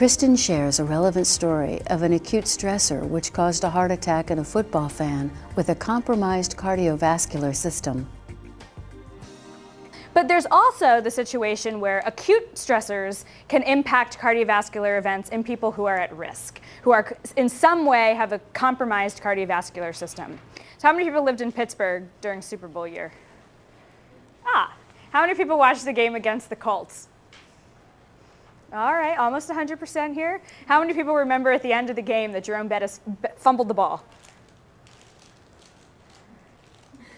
Kristen shares a relevant story of an acute stressor which caused a heart attack in a football fan with a compromised cardiovascular system. But there's also the situation where acute stressors can impact cardiovascular events in people who are at risk, who are in some way have a compromised cardiovascular system. So how many people lived in Pittsburgh during Super Bowl year? How many people watched the game against the Colts? All right, almost 100% here. How many people remember at the end of the game that Jerome Bettis fumbled the ball?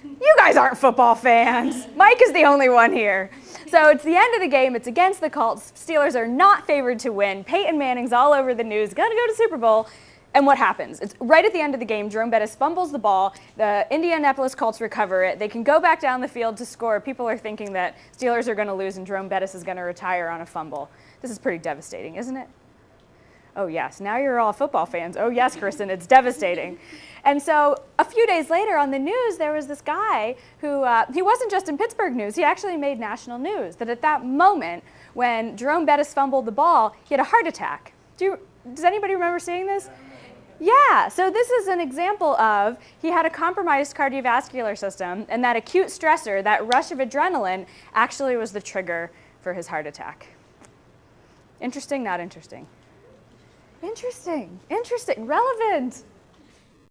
You guys aren't football fans. Mike is the only one here. So it's the end of the game. It's against the Colts. Steelers are not favored to win. Peyton Manning's all over the news. Gonna go to Super Bowl. And what happens? It's right at the end of the game. Jerome Bettis fumbles the ball. The Indianapolis Colts recover it. They can go back down the field to score. People are thinking that Steelers are going to lose and Jerome Bettis is going to retire on a fumble. This is pretty devastating, isn't it? Oh, yes. Now you're all football fans. Oh, yes, Kristen, it's devastating. And so a few days later on the news, there was this guy who, he wasn't just in Pittsburgh news, he actually made national news, that at that moment when Jerome Bettis fumbled the ball, he had a heart attack. Does anybody remember seeing this? Yeah, so this is an example of he had a compromised cardiovascular system, and that acute stressor, that rush of adrenaline, actually was the trigger for his heart attack. Interesting, not interesting? Interesting, relevant.